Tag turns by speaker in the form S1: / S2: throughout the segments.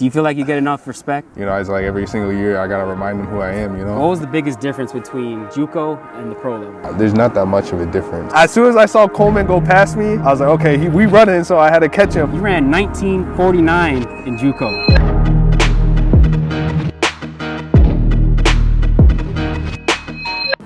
S1: Do you feel like you get enough respect?
S2: You know, it's like every single year I gotta remind them who I am, you know?
S1: What was the biggest difference between JUCO and the pro level?
S2: There's not that much of a difference. As soon as I saw Coleman go past me, I was like, okay, we running, so I had to catch him.
S1: You ran 1949 in JUCO.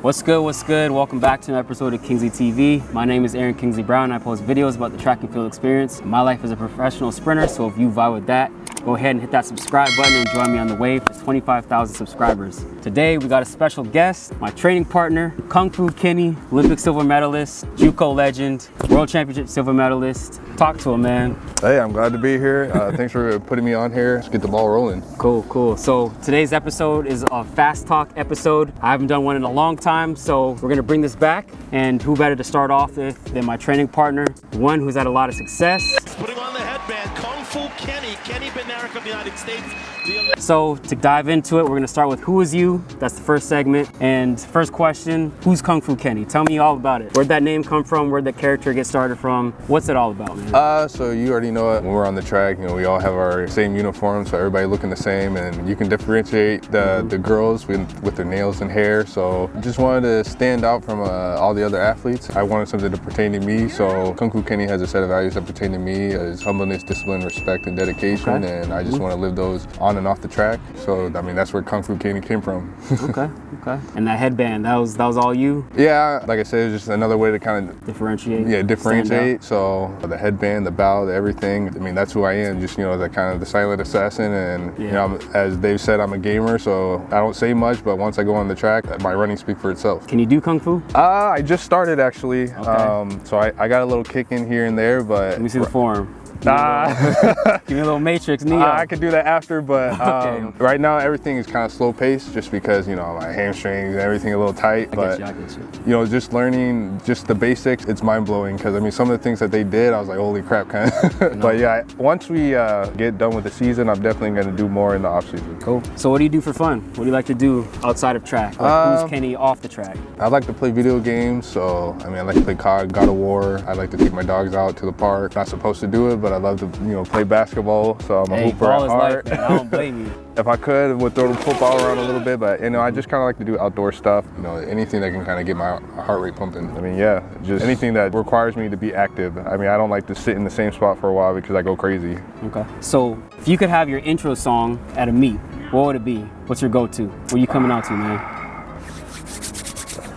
S1: What's good, what's good? Welcome back to an episode of Kingsley TV. My name is Aaron Kingsley Brown. I post videos about the track and field experience, my life as a professional sprinter, so if you vibe with that, go ahead and hit that subscribe button and join me on the wave to 25,000 subscribers. Today, we got a special guest, my training partner, Kung Fu Kenny, Olympic silver medalist, JUCO legend, World Championship silver medalist. Talk to him, man.
S2: Hey, I'm glad to be here. Thanks for putting me on here. Let's get the ball rolling.
S1: Cool, cool. So today's episode is a fast talk episode. I haven't done one in a long time, so we're gonna bring this back. And who better to start off with than my training partner, one who's had a lot of success.
S3: Putting on the headband, Kung Fu Kenny Bednarek of the United States.
S1: So to dive into it, we're gonna start with who is you? That's the first segment. And first question, who's Kung Fu Kenny? Tell me all about it. Where'd that name come from? Where'd that character get started from? What's it all about, man?
S2: So you already know it. When we're on the track, you know, we all have our same uniforms, so everybody looking the same, and you can differentiate the girls with their nails and hair. So just wanted to stand out from all the other athletes. I wanted something to pertain to me, so Kung Fu Kenny has a set of values that pertain to me as humbleness, discipline, respect, and dedication, and I just want to live those on and off the track. So I mean, that's where Kung Fu Kenny came from.
S1: Okay. And that headband, that was all you?
S2: Yeah, like I said, it was just another way to kind of
S1: differentiate.
S2: Yeah, differentiate. So the headband, the bow, everything. I mean, that's who I am. Just, you know, the kind of the silent assassin, and you know, as Dave said, I'm a gamer, so I don't say much, but once I go on the track, my running speaks for itself.
S1: Can you do Kung Fu?
S2: I just started actually.
S1: Okay.
S2: So I got a little kick in here and there, but
S1: let me see the form.
S2: Give
S1: me a little Matrix Neo.
S2: I could do that after, but
S1: okay.
S2: Right now everything is kind of slow paced, just because, you know, my hamstrings and everything a little tight.
S1: I get you.
S2: You know, just learning just the basics, it's mind blowing, because I mean, some of the things that they did, I was like, holy crap, kind of. But yeah, once we get done with the season, I'm definitely going to do more in the off season.
S1: Cool. So what do you do for fun? What do you like to do outside of track? Like, who's Kenny off the track?
S2: I like to play video games, so I mean, I like to play COD, God of War. I like to take my dogs out to the park. Not supposed to do it, but I love to, you know, play basketball. So I'm a hooper at heart.
S1: I don't blame you.
S2: If I could, I would throw the football around a little bit, but you know, I just kind of like to do outdoor stuff. You know, anything that can kind of get my heart rate pumping. I mean, yeah, just anything that requires me to be active. I mean, I don't like to sit in the same spot for a while because I go crazy. Okay.
S1: So if you could have your intro song at a meet, what would it be? What's your go-to? What are you coming out to, man?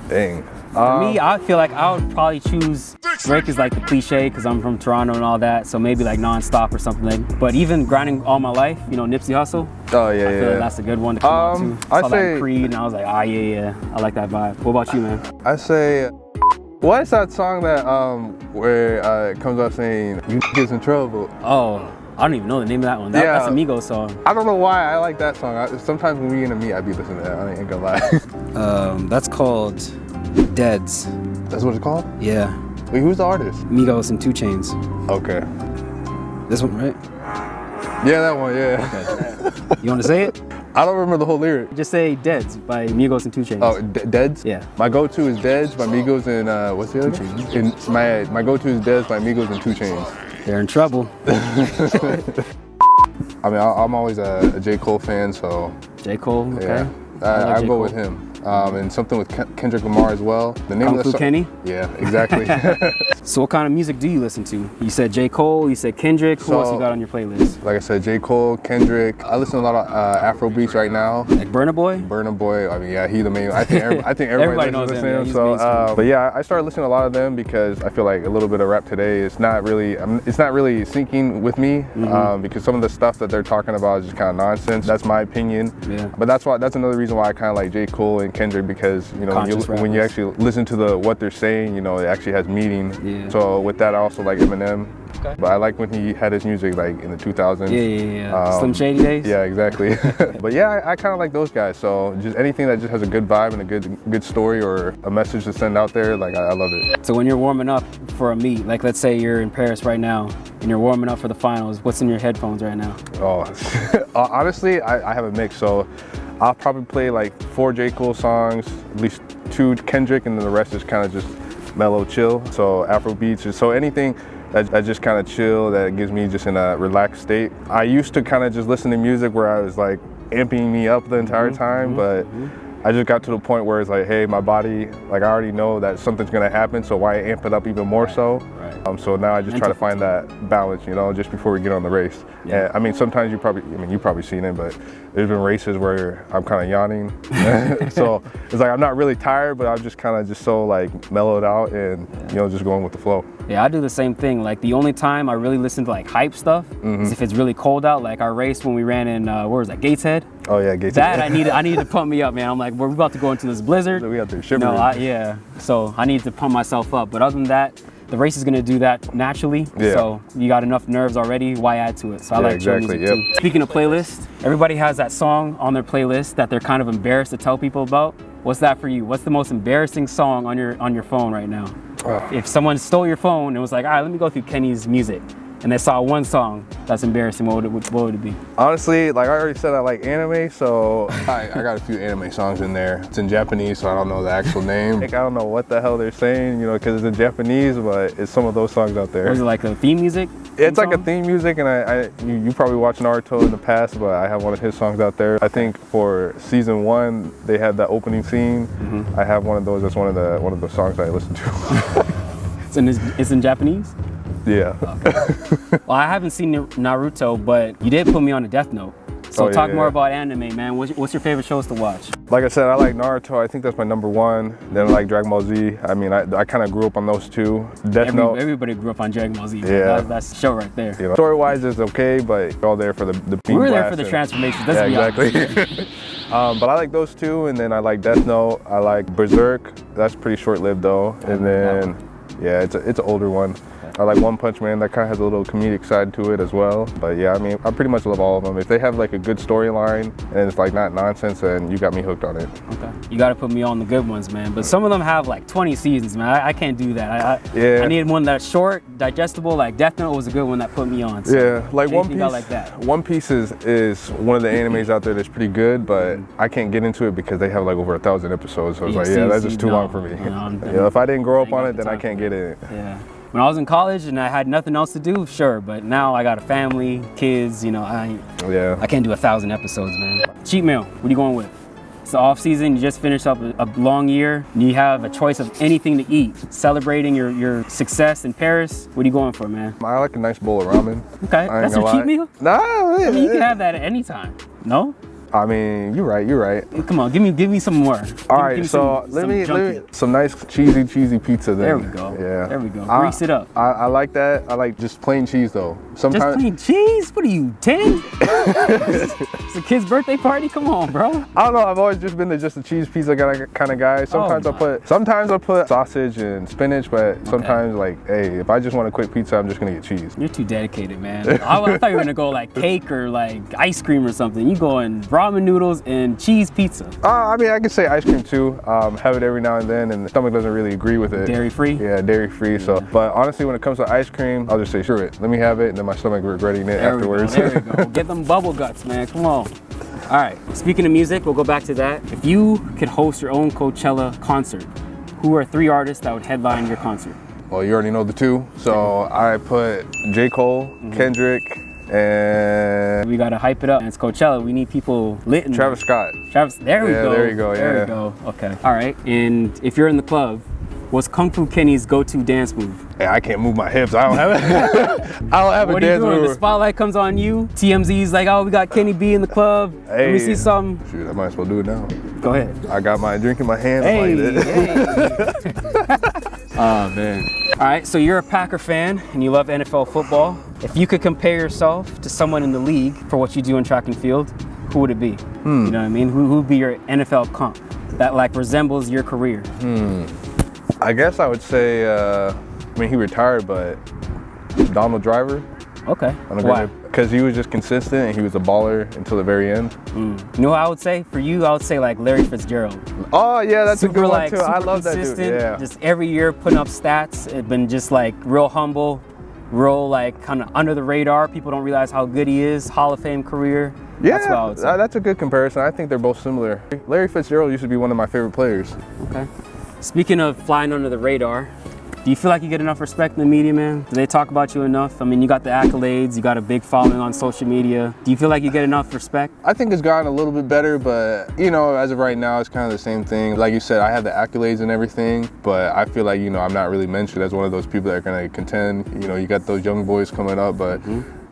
S2: Dang.
S1: For me, I feel like I would probably choose Drake is like the cliche because I'm from Toronto and all that, so maybe like Non-Stop or something. But even Grinding All My Life, you know, Nipsey Hussle.
S2: Oh yeah,
S1: I feel like that's a good one to come out to. I saw that Creed and I was like, yeah, I like that vibe. What about you, man?
S2: I say, what is that song that where it comes out saying you get in trouble?
S1: Oh. I don't even know the name of that one. That's a Migos song.
S2: I don't know why I like that song. Sometimes when we in a meet, I be listening to that. I ain't gonna lie.
S1: That's called Deads.
S2: That's what it's called?
S1: Yeah.
S2: Wait, who's the artist?
S1: Migos and 2 Chainz.
S2: Okay.
S1: This one, right?
S2: Yeah, that one, yeah.
S1: Okay. You want to say it?
S2: I don't remember the whole lyric.
S1: Just say Deads by Migos and 2 Chainz.
S2: Oh, Deads?
S1: Yeah.
S2: My go-to is Deads by Migos and what's the other? And my go-to is Deads by Migos and 2 Chainz.
S1: They're in trouble.
S2: I mean, I'm always a J. Cole fan, so.
S1: J. Cole, okay.
S2: Yeah. I go with him. And something with Kendrick Lamar as well. The name
S1: Kung
S2: of the
S1: Fu Kenny?
S2: Yeah, exactly.
S1: So what kind of music do you listen to? You said J. Cole, you said Kendrick. Who else you got on your playlist?
S2: Like I said, J. Cole, Kendrick. I listen to a lot of Afro beats right now.
S1: Like Burna Boy?
S2: Burna Boy, I mean, yeah, he's the main. I think everybody
S1: knows him.
S2: Yeah, so, but yeah, I started listening to a lot of them because I feel like a little bit of rap today is not really, it's not really syncing with me because some of the stuff that they're talking about is just kind of nonsense. That's my opinion. Yeah. But that's another reason why I kind of like J. Cole and Kendrick, because you know when you actually listen to what they're saying, you know, it actually has meaning. Yeah. So with that, I also like Eminem. Okay. But I like when he had his music like in the 2000s.
S1: Yeah. Slim Shady days?
S2: Yeah, exactly. But yeah, I kind of like those guys. So just anything that just has a good vibe and a good story or a message to send out there, like I love it.
S1: So when you're warming up for a meet, like let's say you're in Paris right now and you're warming up for the finals, what's in your headphones right now?
S2: Oh, honestly, I have a mix. So I'll probably play like 4 J. Cole songs, at least 2 Kendrick, and then the rest is kind of just mellow chill. So Afro beats, so anything that just kind of chill, that gives me just in a relaxed state. I used to kind of just listen to music where I was like amping me up the entire time, but I just got to the point where it's like, hey, my body, like I already know that something's gonna happen, so why amp it up even more so? So now I just try to find that balance, you know, just before we get on the race. And I mean, sometimes you've probably seen it, but there's been races where I'm kind of yawning. So it's like I'm not really tired, but I'm just kind of so like mellowed out and, you know, just going with the flow.
S1: Yeah, I do the same thing. Like the only time I really listen to like hype stuff is if it's really cold out. Like our race when we ran in, where was that, Gateshead?
S2: Oh yeah, Gateshead.
S1: That I need to pump me up, man. I'm like, we're about to go into this blizzard.
S2: We got to shivering.
S1: Yeah. So I need to pump myself up. But other than that, the race is gonna do that naturally.
S2: Yeah.
S1: So you got enough nerves already. Why add to it? So I like chill music too. Speaking of playlists, everybody has that song on their playlist that they're kind of embarrassed to tell people about. What's that for you? What's the most embarrassing song on your phone right now? If someone stole your phone and was like, all right, let me go through Kenny's music, and they saw one song that's embarrassing, what would it be?
S2: Honestly, like I already said, I like anime, so I got a few anime songs in there. It's in Japanese, so I don't know the actual name. Like, I don't know what the hell they're saying, you know, because it's in Japanese, but it's some of those songs out there.
S1: Was it like a theme music?
S2: It's like a theme music, and you probably watched Naruto in the past, but I have one of his songs out there. I think for season 1, they had that opening scene. I have one of those. That's one of the songs that I listen to.
S1: It's in Japanese?
S2: Yeah.
S1: Okay. Well, I haven't seen Naruto, but you did put me on a Death Note. So talk more about anime, man. What's your favorite shows to watch? Like
S2: I said, I like Naruto. I think that's my #1. Then I like Dragon Ball Z. I mean, I kind of grew up on those two. Death Note.
S1: Everybody grew up on Dragon Ball Z.
S2: Yeah.
S1: That's the show right there.
S2: You know, story-wise, it's okay, but you're all there for the
S1: we were there for the transformations. Let's be
S2: exactly. But I like those two, and then I like Death Note. I like Berserk. That's pretty short-lived though. And then, yeah, it's an older one. I like One Punch Man. That kind of has a little comedic side to it as well. But yeah, I mean, I pretty much love all of them. If they have like a good storyline and it's like not nonsense, then you got me hooked on it.
S1: Okay. You got to put me on the good ones, man. But some of them have like 20 seasons, man. I can't do that. I need one that's short, digestible. Like Death Note was a good one that put me on. So
S2: yeah, like One Piece.
S1: Like that. One
S2: Piece is one of the animes out there that's pretty good, but I can't get into it because they have like over 1,000 episodes. So it's like, that's just too long for me. If I didn't grow up on it, then I can't get in.
S1: Yeah. When I was in college and I had nothing else to do, sure, but now I got a family, kids, you know, I can't do 1,000 episodes, man. Cheat meal, what are you going with? It's the off season, you just finished up a long year, and you have a choice of anything to eat. Celebrating your success in Paris, what are you going for, man?
S2: I like a nice bowl of ramen.
S1: Okay, that's your cheat meal?
S2: Nah,
S1: I mean, you can have that at any time, no?
S2: I mean, you're right.
S1: Come on, give me some more.
S2: All right, so let me some nice cheesy pizza then.
S1: There we go.
S2: Yeah.
S1: There we go. Grease it up.
S2: I like that. I like just plain cheese though.
S1: Sometimes just plain cheese? What are you, 10? It's a kid's birthday party? Come on, bro.
S2: I don't know. I've always just been just a cheese pizza kind of guy. Sometimes I put sausage and spinach, but sometimes like, hey, if I just want a quick pizza, I'm just gonna get cheese.
S1: You're too dedicated, man. I thought you were gonna go like cake or like ice cream or something. You going ramen noodles and cheese pizza.
S2: I mean, I could say ice cream too. Have it every now and then, and the stomach doesn't really agree with it.
S1: Dairy free?
S2: Yeah, dairy free. Yeah. So, but honestly, when it comes to ice cream, I'll just say, screw it. Let me have it, and then my stomach regretting it afterwards.
S1: There we go. Get them bubble guts, man. Come on. All right. Speaking of music, we'll go back to that. If you could host your own Coachella concert, who are 3 artists that would headline your concert?
S2: Well, you already know the 2. So I put J. Cole, Kendrick, and
S1: we gotta hype it up. And it's Coachella. We need people lit in
S2: Travis Scott.
S1: There we go.
S2: There you go.
S1: There we go. Okay. All right. And if you're in the club, what's Kung Fu Kenny's go-to dance move?
S2: Hey, I can't move my hips. I don't have it. I don't have a dance move.
S1: What are you doing? The spotlight comes on you. TMZ's like, oh, we got Kenny B in the club.
S2: Hey,
S1: let me see something.
S2: Shoot, I might as well do it now.
S1: Go ahead.
S2: I got my drink in my hand.
S1: Oh, man. All right, so you're a Packer fan and you love NFL football. If you could compare yourself to someone in the league for what you do in track and field, who would it be? You know what I mean? Who would be your NFL comp that like resembles your career?
S2: I guess I would say, I mean, he retired, but Donald Driver.
S1: Okay.
S2: Why? Because he was just consistent and he was a baller until the very end.
S1: You know what I would say? For you, I would say like Larry Fitzgerald.
S2: Oh yeah, that's a good one too. I love that dude. Yeah.
S1: Just every year putting up stats. It's been just like real humble, real like kind of under the radar. People don't realize how good he is. Hall of Fame career.
S2: Yeah,
S1: that's what I would say.
S2: That's a good comparison. I think they're both similar. Larry Fitzgerald used to be one of my favorite players.
S1: Okay. Speaking of flying under the radar, Do you feel like you get enough respect in the media, man? Do they talk about you enough? I mean, you got the accolades, you got a big following on social media. Do you feel like you get enough respect?
S2: I think it's gotten a little bit better, but you know, as of right now, it's kind of the same thing. Like you said, I have the accolades and everything, but I feel like, you know, I'm not really mentioned as one of those people that are going to contend. You know, you got those young boys coming up, but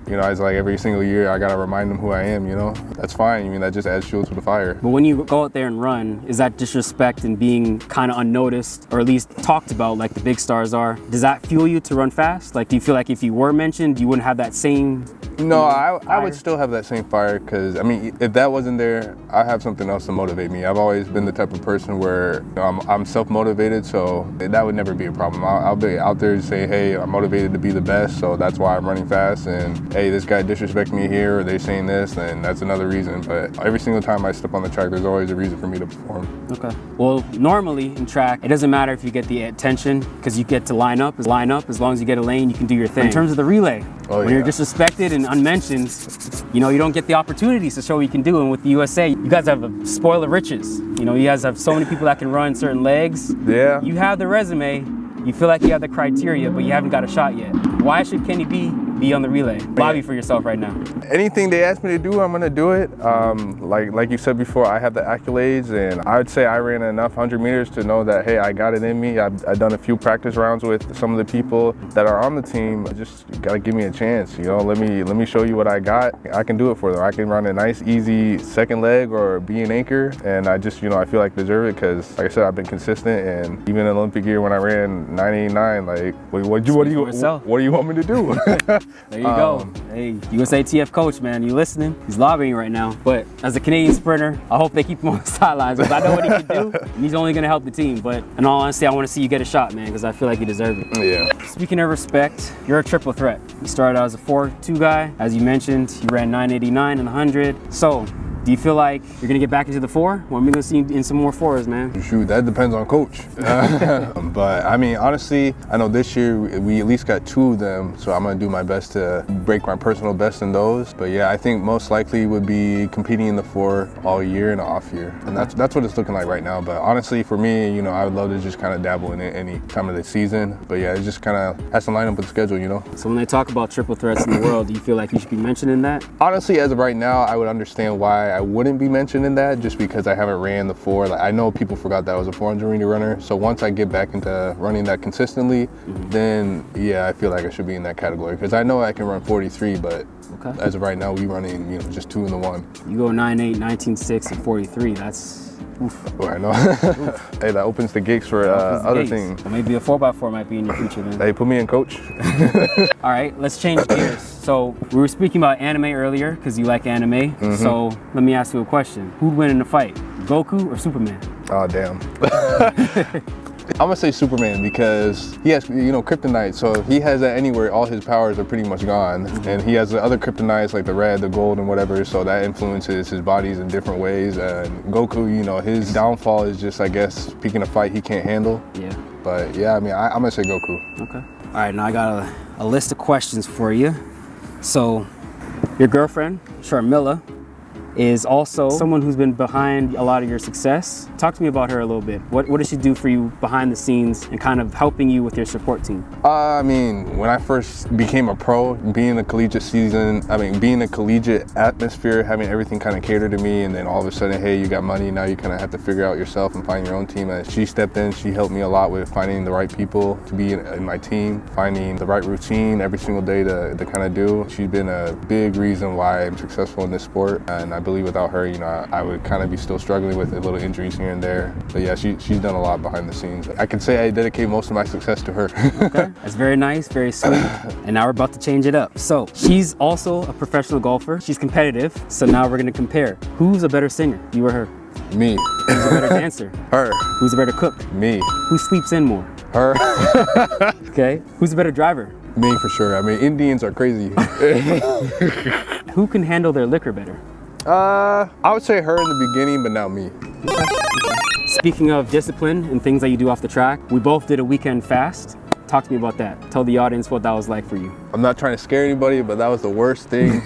S2: you know, it's like every single year I gotta remind them who I am, you know? That's fine, I mean, that just adds fuel to the fire.
S1: But when you go out there and run, is that disrespect and being kind of unnoticed, or at least talked about like the big stars are? Does that fuel you to run fast? Like, do you feel like if you were mentioned, you wouldn't have that same
S2: No, I would still have that same fire, because, I mean, if that wasn't there, I have something else to motivate me. I've always been the type of person where, you know, I'm self-motivated, so that would never be a problem. I'll be out there and say, hey, I'm motivated to be the best, so that's why I'm running fast, and hey, this guy disrespect me here, or they saying this, then that's another reason. But every single time I step on the track, there's always a reason for me to perform.
S1: Okay. Well, normally in track, it doesn't matter if you get the attention, because you get to line up. As long as you get a lane, you can do your thing. In terms of the relay, when you're disrespected and unmentioned, you know, you don't get the opportunities to show what you can do. And with the USA, you guys have a spoil of riches. You know, you guys have so many people that can run certain legs.
S2: Yeah.
S1: You have the resume. You feel like you have the criteria, but you haven't got a shot yet. Why should Kenny be on the relay? Lobby for yourself right now.
S2: Anything they ask me to do, I'm gonna do it. Like you said before, I have the accolades, and I would say I ran enough 100 meters to know that, hey, I got it in me. I've done a few practice rounds with some of the people that are on the team. Just gotta give me a chance, you know. Let me show you what I got. I can do it for them. I can run a nice, easy second leg or be an anchor, and I just, you know, I feel like I deserve it, because, like I said, I've been consistent, and even in Olympic year when I ran 989, like, what do you want me to do?
S1: There you go. Hey, USA TF coach, man, you listening? He's lobbying right now. But as a Canadian sprinter, I hope they keep him on the sidelines, because I know what he can do. And he's only going to help the team. But in all honesty, I want to see you get a shot, man, because I feel like you deserve it.
S2: Yeah.
S1: Speaking of respect, you're a triple threat. You started out as a 4.2 guy. As you mentioned, you ran 989 in the 100. So, do you feel like you're gonna get back into the 4? Or are we gonna see you in some more 4s, man?
S2: Shoot, that depends on coach. But I mean, honestly, I know this year we at least got 2 of them, so I'm gonna do my best to break my personal best in those. But yeah, I think most likely would be competing in the 4 all year and off year, and that's what it's looking like right now. But honestly, for me, you know, I would love to just kind of dabble in it any time of the season. But yeah, it just kind of has to line up with the schedule, you know.
S1: So when they talk about triple threats in the world, do you feel like you should be mentioning that?
S2: Honestly, as of right now, I would understand why I wouldn't be mentioned in that, just because I haven't ran the 4. Like, I know people forgot that I was a 400 meter runner. So once I get back into running that consistently, then yeah, I feel like I should be in that category, because I know I can run 43, but as of right now, we running, you know, just 2 in the 1.
S1: You go 9.8, 19.6, and 43. That's oof.
S2: Oh, I know. Hey, that opens the gigs for other things.
S1: So maybe a 4x4 might be in your future then.
S2: Hey, put me in, coach.
S1: All right, let's change gears. So we were speaking about anime earlier, because you like anime. So let me ask you a question. Who'd win in a fight, Goku or Superman?
S2: Oh, damn. I'm gonna say Superman, because he has, you know, kryptonite, so if he has that anywhere, all his powers are pretty much gone. And he has the other kryptonites like the red, the gold, and whatever, so that influences his bodies in different ways. And Goku, you know, his downfall is just, I guess, picking a fight he can't handle.
S1: Yeah.
S2: But yeah, I mean, I'm gonna say Goku.
S1: Okay. All right, now I got a list of questions for you. So, your girlfriend, Sharmila, is also someone who's been behind a lot of your success. Talk to me about her a little bit. What does she do for you behind the scenes and kind of helping you with your support team?
S2: I mean, when I first became a pro, being a collegiate being a collegiate atmosphere, having everything kind of catered to me, and then all of a sudden, hey, you got money, now you kind of have to figure out yourself and find your own team. And she stepped in, she helped me a lot with finding the right people to be in my team, finding the right routine every single day to kind of do. She's been a big reason why I'm successful in this sport, and I believe without her, you know, I would kind of be still struggling with little injuries here and there. But yeah, she's done a lot behind the scenes. I can say I dedicate most of my success to her.
S1: Okay, that's very nice, very sweet. And now we're about to change it up. So she's also a professional golfer. She's competitive. So now we're gonna compare. Who's a better singer, you or her?
S2: Me.
S1: Who's a better dancer?
S2: Her.
S1: Who's a better cook?
S2: Me.
S1: Who sleeps in more?
S2: Her.
S1: Okay. Who's a better driver?
S2: Me, for sure. I mean, Indians are crazy.
S1: Who can handle their liquor better?
S2: I would say her in the beginning, but now me.
S1: Speaking of discipline and things that you do off the track, we both did a weekend fast. Talk to me about that. Tell the audience what that was like for you.
S2: I'm not trying to scare anybody, but that was the worst thing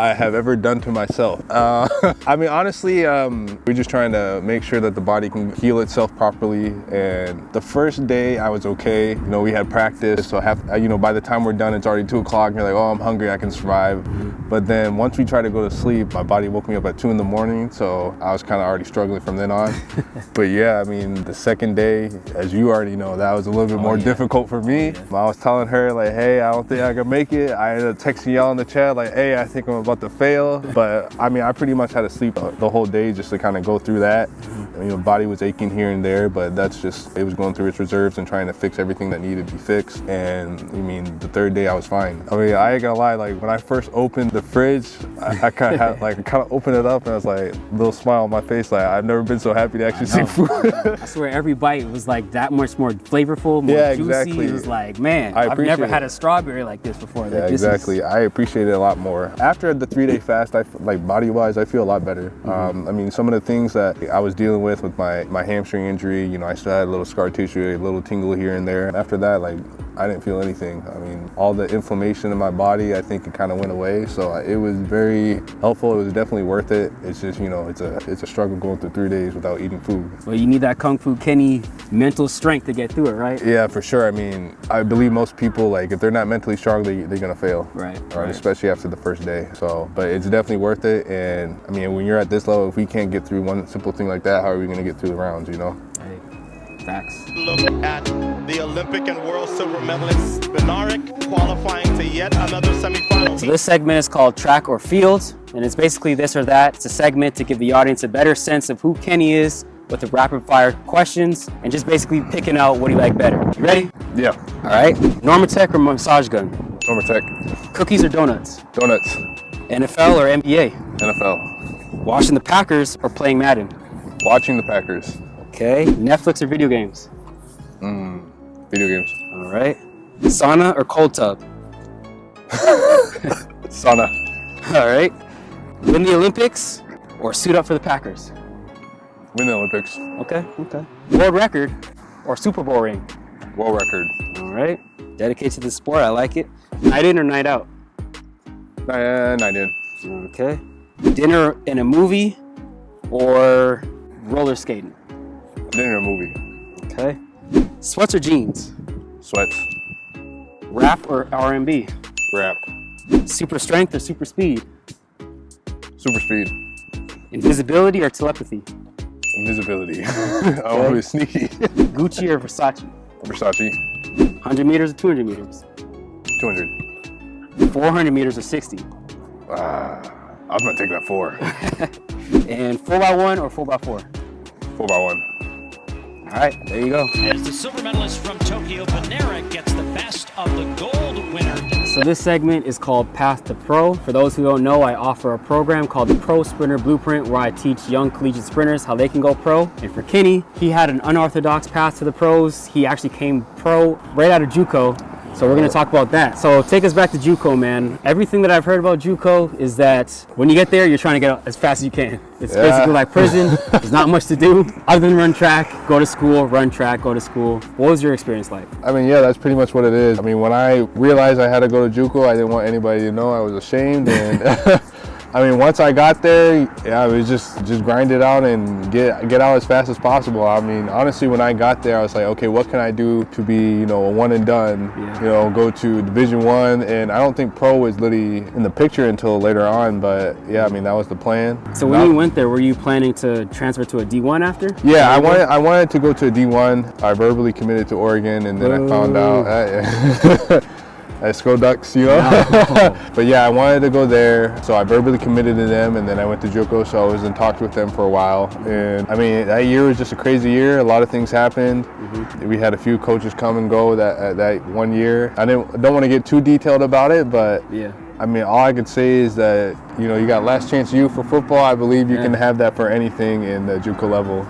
S2: I have ever done to myself. I mean, honestly, we're just trying to make sure that the body can heal itself properly. And the first day I was okay. You know, we had practice, so by the time we're done, it's already 2 o'clock. You're like, oh, I'm hungry, I can survive. But then once we tried to go to sleep, my body woke me up at 2 in the morning, so I was kind of already struggling from then on. But yeah, I mean, the second day, as you already know, that was a little bit more difficult for me. I was telling her like, hey, I don't think I can make it. I ended up texting y'all in the chat like, hey, I think I'm about to fail. But I mean, I pretty much had to sleep the whole day just to kind of go through that. You know, body was aching here and there, but that's just, it was going through its reserves and trying to fix everything that needed to be fixed. And I mean, the third day I was fine. I mean, I ain't gonna lie, like when I first opened the fridge, I kind of opened it up and I was like, a little smile on my face, like I've never been so happy to actually see food.
S1: I swear every bite was like that much more flavorful, more juicy.
S2: Exactly.
S1: It was like, man, I've never had a strawberry like this before.
S2: Yeah, exactly. I appreciate it a lot more. After the 3-day fast, like body-wise, I feel a lot better. I mean, some of the things that I was dealing with my hamstring injury, you know, I still had a little scar tissue, a little tingle here and there. After that, like, I didn't feel anything. I mean, all the inflammation in my body, I think it kind of went away. So it was very helpful. It was definitely worth it. It's just, you know, it's a struggle going through 3 days without eating food.
S1: Well, you need that Kung Fu Kenny mental strength to get through it, right?
S2: Yeah, for sure. I mean, I believe most people, like, if they're not mentally strong, they're gonna fail.
S1: Right.
S2: Especially after the first day. So, but it's definitely worth it. And I mean, when you're at this level, if we can't get through one simple thing like that, how are we gonna get through the rounds, you know?
S1: Hey, facts.
S3: Look at the Olympic and world silver medalist Bednarek qualifying to yet another semifinal.
S1: So this segment is called Track or Field, and it's basically this or that. It's a segment to give the audience a better sense of who Kenny is with the rapid fire questions and just basically picking out what he liked better. You ready?
S2: Yeah.
S1: All right. Normatec or massage gun?
S2: Normatec.
S1: Cookies or donuts?
S2: Donuts.
S1: NFL or NBA?
S2: NFL.
S1: Watching the Packers or playing Madden?
S2: Watching the Packers.
S1: Okay. Netflix or video games?
S2: Video games.
S1: All right. Sauna or cold tub?
S2: Sauna.
S1: All right. Win the Olympics or suit up for the Packers?
S2: Win the Olympics.
S1: Okay. World record or Super Bowl ring?
S2: World record.
S1: All right. Dedicated to the sport. I like it. Night in or night out?
S2: Night in.
S1: Okay. Dinner in a movie or roller skating?
S2: Dinner in a movie.
S1: Okay. Sweats or jeans?
S2: Sweats.
S1: Rap or R&B?
S2: Rap.
S1: Super strength or super speed?
S2: Super speed.
S1: Invisibility or telepathy?
S2: Invisibility. Oh, it's sneaky.
S1: Gucci or Versace?
S2: Versace.
S1: 100 meters or 200 meters?
S2: 200.
S1: 400 meters or 60?
S2: I was gonna take that 4.
S1: And 4x1 or 4x4?
S2: 4x1.
S1: All right, there you go.
S4: As the silver medalist from Tokyo, Bednarek gets the best of the gold winner.
S1: So this segment is called Path to Pro. For those who don't know, I offer a program called the Pro Sprinter Blueprint where I teach young collegiate sprinters how they can go pro. And for Kenny, he had an unorthodox path to the pros. He actually came pro right out of JUCO. So we're going to talk about that. So take us back to JUCO, man. Everything that I've heard about JUCO is that when you get there, you're trying to get out as fast as you can. It's basically like prison. There's not much to do other than run track, go to school, run track, go to school. What was your experience like?
S2: I mean, yeah, that's pretty much what it is. I mean, when I realized I had to go to JUCO, I didn't want anybody to know. I was ashamed. And I mean, once I got there, yeah, it was just grind it out and get out as fast as possible. I mean, honestly, when I got there, I was like, okay, what can I do to be, you know, a one and done, you know, go to Division I. And I don't think pro was really in the picture until later on, but yeah, I mean, that was the plan.
S1: So when you went there, were you planning to transfer to a D1 after?
S2: Yeah, I wanted to go to a D1. I verbally committed to Oregon, and then I found out. Let's go Ducks, you know? But yeah, I wanted to go there, so I verbally committed to them, and then I went to JUCO, so I was in talks with them for a while. And I mean, that year was just a crazy year. A lot of things happened. We had a few coaches come and go that one year. I don't want to get too detailed about it, but yeah. I mean, all I could say is that, you know, you got last chance you for football. I believe you can have that for anything in the JUCO level.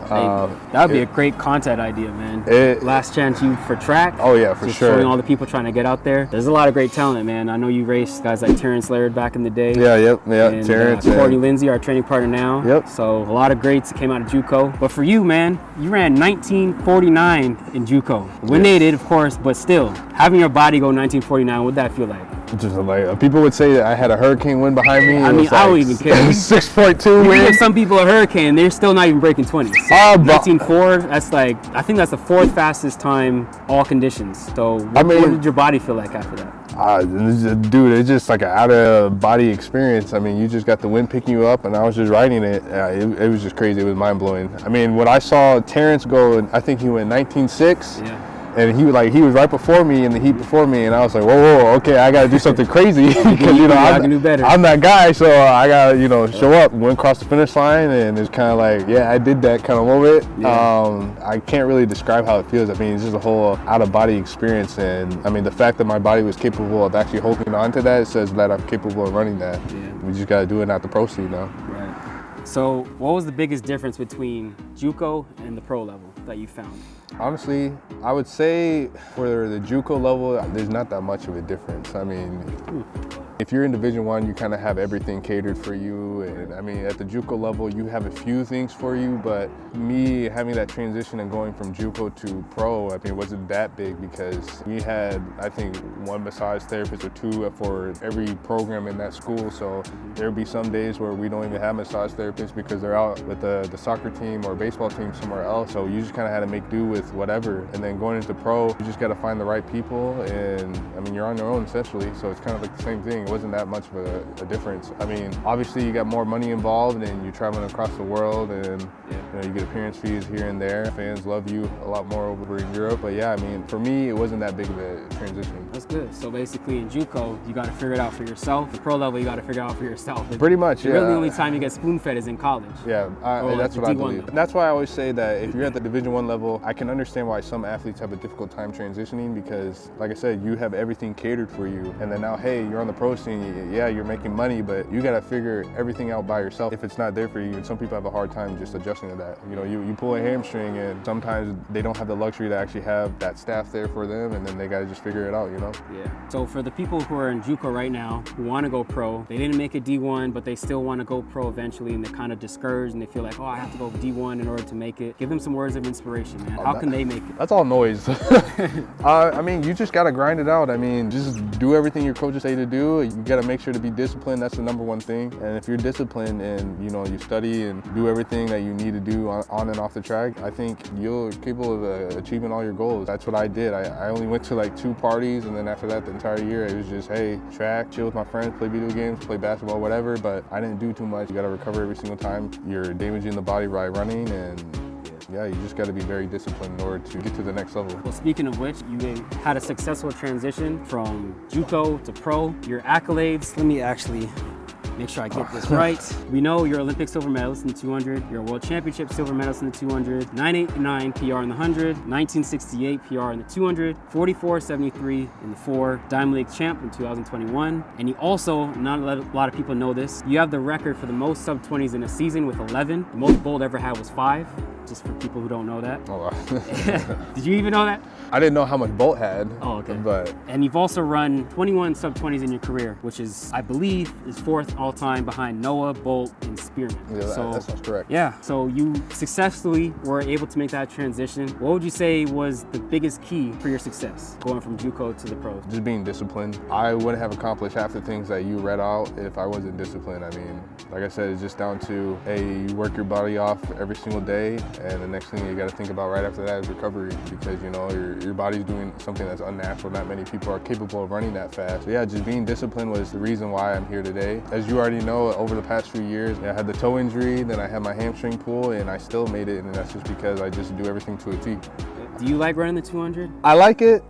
S1: That would be a great content idea, man. Last chance you for track.
S2: Oh yeah, for sure.
S1: Showing all the people trying to get out there. There's a lot of great talent, man. I know you raced guys like Terrence Laird back in the day.
S2: Yeah,
S1: and,
S2: Terrence.
S1: Courtney Lindsay, our training partner now.
S2: Yep.
S1: So a lot of greats that came out of JUCO. But for you, man, you ran 1949 in JUCO. Winnated, of course, but still, having your body go 1949, what'd that feel like?
S2: Just like people would say that I had a hurricane wind behind me.
S1: I mean, I don't even care.
S2: 6.2
S1: You
S2: wind.
S1: give some people a hurricane, they're still not even breaking 20s. 19.4, that's like, I think that's the 4th fastest time, all conditions. So what did your body feel like after that?
S2: Dude, it's just like an out-of-body experience. I mean, you just got the wind picking you up, and I was just riding it. It was just crazy. It was mind-blowing. I mean, when I saw Terrence go, I think he went 19.6. Yeah. And he was right before me in the heat before me, and I was like, whoa, okay, I got to do something crazy because I'm that guy, so I got to show up. Went across the finish line, and it's kind of like, yeah, I did that kind of moment. Yeah. I can't really describe how it feels. I mean, it's just a whole out-of-body experience, and I mean, the fact that my body was capable of actually holding on to that says that I'm capable of running that. Yeah. We just got to do it at the pro seat now.
S1: Right. So, what was the biggest difference between JUCO and the pro level that you found?
S2: Honestly, I would say for the JUCO level, there's not that much of a difference. I mean, if you're in Division I, you kind of have everything catered for you. And I mean, at the JUCO level, you have a few things for you, but me having that transition and going from JUCO to pro, I mean, it wasn't that big because we had, I think, 1 massage therapist or 2 for every program in that school. So there'd be some days where we don't even have massage therapists because they're out with the soccer team or baseball team somewhere else. So you just kind of had to make do with whatever. And then going into pro, you just got to find the right people. And I mean, you're on your own essentially. So it's kind of like the same thing. It wasn't that much of a difference. I mean, obviously you got more money involved and you're traveling across the world and you get appearance fees here and there. Fans love you a lot more over in Europe. But yeah, I mean, for me, it wasn't that big of a transition.
S1: That's good. So basically in JUCO, you got to figure it out for yourself. The pro level, you got to figure it out for yourself.
S2: Pretty much, yeah.
S1: Really the only time you get spoon-fed is in college.
S2: Yeah, that's what I believe. And that's why I always say that if you're at the Division I level, I can understand why some athletes have a difficult time transitioning because, like I said, you have everything catered for you. And then now, hey, you're on the pro scene, yeah, you're making money, but you got to figure everything out by yourself if it's not there for you. And some people have a hard time just adjusting to that. You know, you pull a hamstring and sometimes they don't have the luxury to actually have that staff there for them, and then they got to just figure it out, you know?
S1: Yeah. So for the people who are in JUCO right now, who want to go pro, they didn't make a D1, but they still want to go pro eventually, and they're kind of discouraged and they feel like, oh, I have to go D1 in order to make it. Give them some words of inspiration, man. How can they make it?
S2: That's all noise. I mean, you just got to grind it out. I mean, just do everything your coaches say to do. You got to make sure to be disciplined. That's the number one thing. And if you're disciplined and, you study and do everything that you need to do on and off the track, I think you're capable of achieving all your goals. That's what I did. I only went to like 2 parties, and then after that, the entire year, it was just, hey, track, chill with my friends, play video games, play basketball, whatever. But I didn't do too much. You got to recover every single time. You're damaging the body by running, and yeah, you just got to be very disciplined in order to get to the next level.
S1: Well, speaking of which, you had a successful transition from JUCO to pro. Your accolades, let me actually make sure I get this right. We know you're Olympic silver medalist in the 200, you're a world championship silver medalist in the 200, 989 PR in the 100, 1968 PR in the 200, 44.73 in the 4, Diamond League champ in 2021. And you also, not a lot of people know this, you have the record for the most sub-20s in a season with 11. The most Bolt ever had was 5, just for people who don't know that.
S2: Oh, wow.
S1: Did you even know that?
S2: I didn't know how much Bolt had.
S1: Oh, okay.
S2: But
S1: and you've also run 21 sub-20s in your career, which is, I believe, is 4th all-time behind Noah, Bolt, and Spearman.
S2: Yeah, that sounds correct.
S1: Yeah, so you successfully were able to make that transition. What would you say was the biggest key for your success going from JUCO to the pros?
S2: Just being disciplined. I wouldn't have accomplished half the things that you read out if I wasn't disciplined. I mean, like I said, it's just down to, hey, you work your body off every single day, and the next thing you got to think about right after that is recovery, because your body's doing something that's unnatural. Not many people are capable of running that fast. So yeah, just being disciplined was the reason why I'm here today. As you already know, over the past few years, I had the toe injury, then I had my hamstring pull, and I still made it, and that's just because I just do everything to a T.
S1: Do you like running the 200?
S2: I like it.